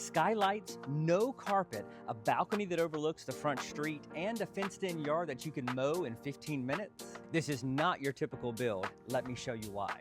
Skylights, no carpet, a balcony that overlooks the front street, and a fenced-in yard that you can mow in 15 minutes. This is not your typical build. Let me show you why.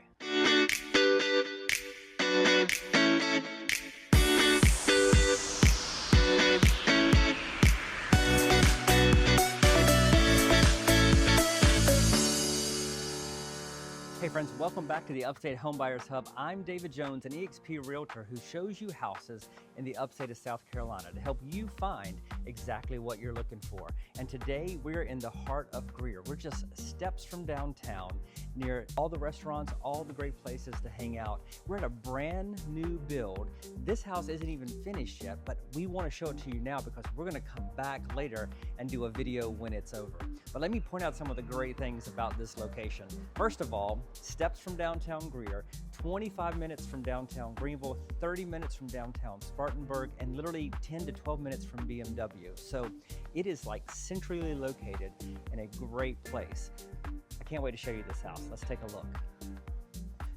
Hey friends, welcome back to the Upstate Homebuyers Hub. I'm David Jones, an eXp realtor who shows you houses in the upstate of South Carolina to help you find exactly what you're looking for. And today we're in the heart of Greer. We're just steps from downtown, near all the restaurants, all the great places to hang out. We're at a brand new build. This house isn't even finished yet, but we want to show it to you now because we're going to come back later and do a video when it's over. But let me point out some of the great things about this location. First of all, steps from Downtown Greer, 25 minutes from Downtown Greenville, 30 minutes from Downtown Spartanburg, and literally 10 to 12 minutes from BMW. So it is like centrally located in a great place. I can't wait to show you this house. Let's take a look.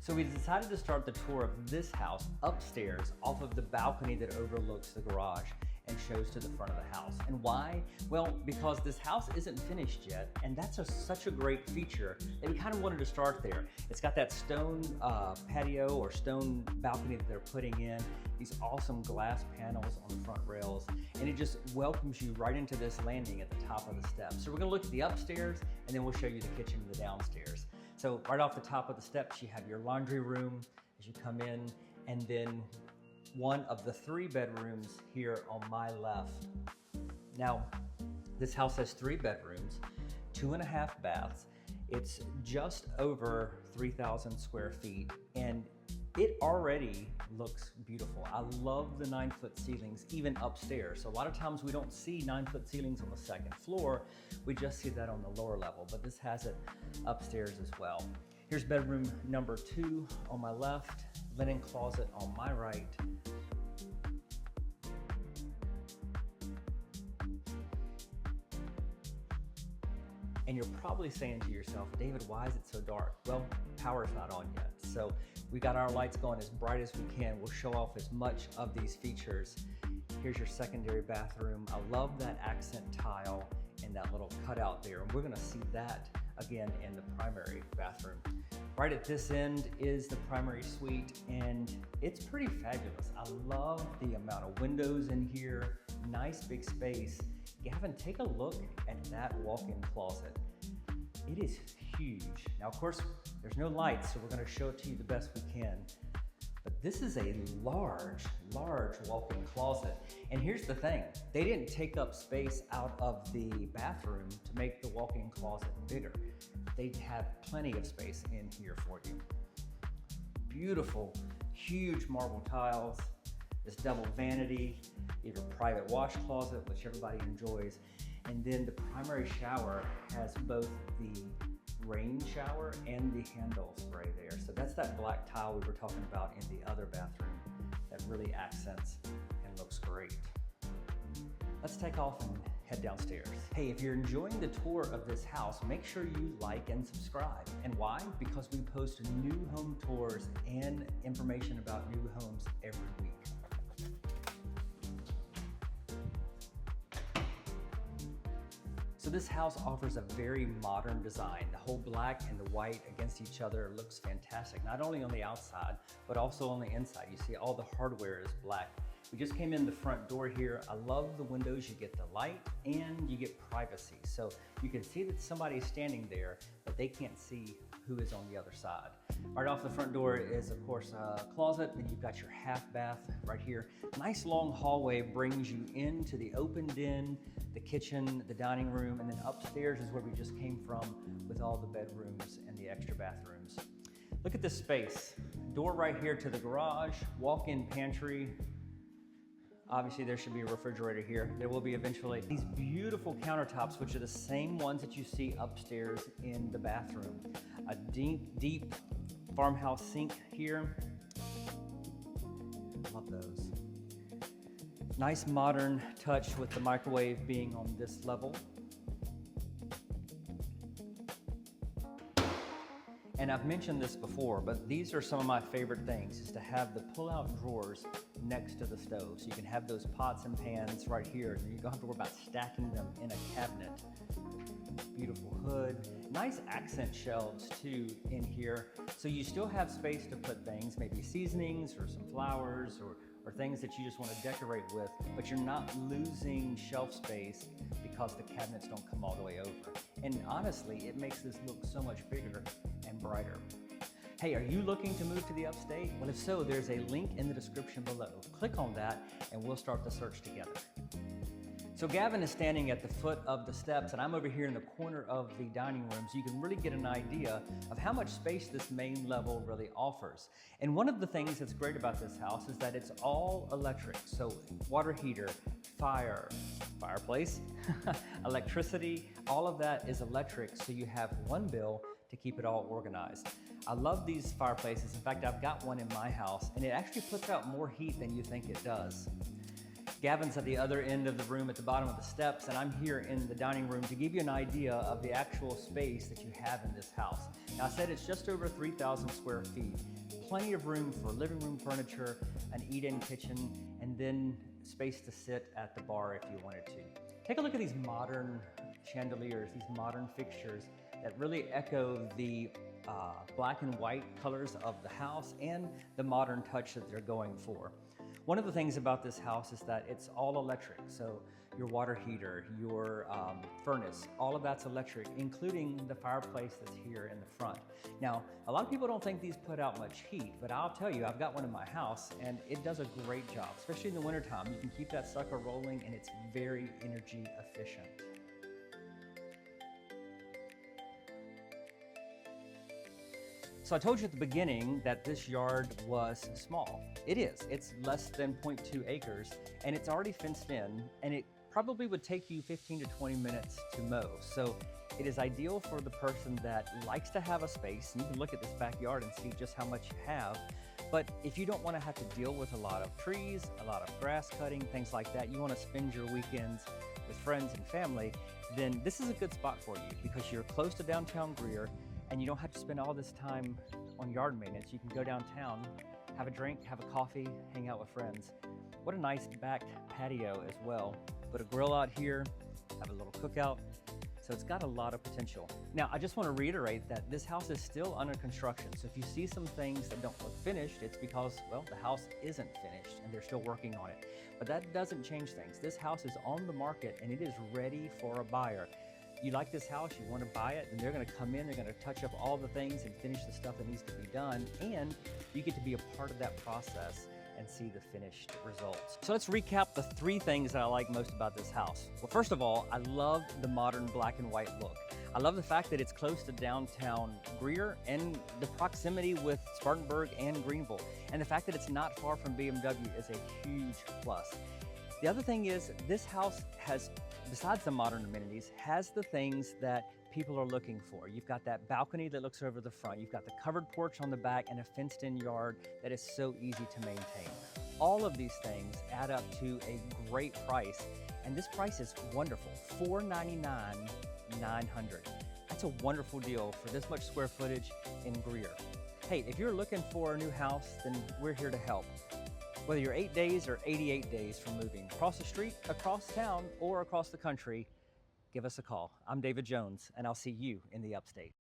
So we decided to start the tour of this house upstairs off of the balcony that overlooks the garage and shows to the front of the house. And why? Well, because this house isn't finished yet, and that's such a great feature that we kind of wanted to start there. It's got that stone patio or stone balcony that they're putting in, these awesome glass panels on the front rails, and it just welcomes you right into this landing at the top of the steps. So we're gonna look at the upstairs, and then we'll show you the kitchen and the downstairs. So right off the top of the steps, you have your laundry room as you come in, and then one of the 3 bedrooms here on my left. Now, this house has 3 bedrooms, 2.5 baths. It's just over 3,000 square feet, and it already looks beautiful. I love the 9-foot ceilings, even upstairs. So a lot of times we don't see 9-foot ceilings on the second floor. We just see that on the lower level, but this has it upstairs as well. Here's bedroom number 2 on my left, linen closet on my right. And you're probably saying to yourself, David, why is it so dark? Well, power's not on yet. So we got our lights going as bright as we can. We'll show off as much of these features. Here's your secondary bathroom. I love that accent tile and that little cutout there. And we're gonna see that again in the primary bathroom. Right at this end is the primary suite, and it's pretty fabulous. I love the amount of windows in here, nice big space. Gavin, take a look at that walk-in closet. It is huge. Now, of course, there's no lights, so we're gonna show it to you the best we can. But this is a large walk-in closet. And here's the thing, they didn't take up space out of the bathroom to make the walk-in closet bigger. They have plenty of space in here for you. Beautiful, huge marble tiles, this double vanity, you have a private wash closet, which everybody enjoys. And then the primary shower has both the rain shower and the handle spray there. So that's that black tile we were talking about in the other bathroom that really accents and looks great. Let's take off and head downstairs. Hey, if you're enjoying the tour of this house, make sure you like and subscribe. And why? Because we post new home tours and information about new homes every week. So this house offers a very modern design. The whole black and the white against each other looks fantastic, not only on the outside, but also on the inside. You see all the hardware is black. We just came in the front door here. I love the windows. You get the light and you get privacy. So you can see that somebody's standing there, but they can't see who is on the other side. Right off the front door is, of course, a closet. Then you've got your half bath right here. Nice long hallway brings you into the open den, the kitchen, the dining room, and then upstairs is where we just came from with all the bedrooms and the extra bathrooms. Look at this space. Door right here to the garage, walk-in pantry. Obviously there should be a refrigerator here. There will be eventually. These beautiful countertops, which are the same ones that you see upstairs in the bathroom. A deep farmhouse sink here. Love those. Nice modern touch with the microwave being on this level. And I've mentioned this before, but these are some of my favorite things, is to have the pull-out drawers next to the stove. So you can have those pots and pans right here, and you don't have to worry about stacking them in a cabinet. Beautiful hood. Nice accent shelves too in here. So you still have space to put things, maybe seasonings or some flowers or things that you just want to decorate with, but you're not losing shelf space because the cabinets don't come all the way over. And honestly, it makes this look so much bigger and brighter. Hey, are you looking to move to the Upstate? Well, if so, there's a link in the description below. Click on that and we'll start the search together. So Gavin is standing at the foot of the steps and I'm over here in the corner of the dining room, so you can really get an idea of how much space this main level really offers. And one of the things that's great about this house is that it's all electric. So water heater, fireplace, electricity, all of that is electric, so you have one bill to keep it all organized. I love these fireplaces. In fact, I've got one in my house and it actually puts out more heat than you think it does. Gavin's at the other end of the room at the bottom of the steps, and I'm here in the dining room to give you an idea of the actual space that you have in this house. Now, I said it's just over 3,000 square feet. Plenty of room for living room furniture, an eat-in kitchen, and then space to sit at the bar if you wanted to. Take a look at these modern chandeliers, these modern fixtures that really echo the black and white colors of the house and the modern touch that they're going for. One of the things about this house is that it's all electric. So your water heater, your furnace, all of that's electric, including the fireplace that's here in the front. Now, a lot of people don't think these put out much heat, but I'll tell you, I've got one in my house and it does a great job, especially in the wintertime. You can keep that sucker rolling and it's very energy efficient. So I told you at the beginning that this yard was small. It is. It's less than 0.2 acres and it's already fenced in, and it probably would take you 15 to 20 minutes to mow. So it is ideal for the person that likes to have a space. And you can look at this backyard and see just how much you have. But if you don't want to have to deal with a lot of trees, a lot of grass cutting, things like that, you want to spend your weekends with friends and family, then this is a good spot for you because you're close to Downtown Greer, and you don't have to spend all this time on yard maintenance. You can go downtown, have a drink, have a coffee, hang out with friends. What a nice back patio as well. Put a grill out here, have a little cookout. So it's got a lot of potential. Now, I just want to reiterate that this house is still under construction. So if you see some things that don't look finished, it's because, well, the house isn't finished and they're still working on it. But that doesn't change things. This house is on the market and it is ready for a buyer. You like this house, you want to buy it, and they're going to come in, they're going to touch up all the things and finish the stuff that needs to be done, and you get to be a part of that process and see the finished results. So let's recap the 3 things that I like most about this house. Well, first of all, I love the modern black and white look. I love the fact that it's close to Downtown Greer and the proximity with Spartanburg and Greenville. And the fact that it's not far from BMW is a huge plus. The other thing is this house has, besides the modern amenities, has the things that people are looking for. You've got that balcony that looks over the front. You've got the covered porch on the back and a fenced-in yard that is so easy to maintain. All of these things add up to a great price, and this price is wonderful, $499,900. That's a wonderful deal for this much square footage in Greer. Hey, if you're looking for a new house, then we're here to help. Whether you're 8 days or 88 days from moving across the street, across town, or across the country, give us a call. I'm David Jones, and I'll see you in the Upstate.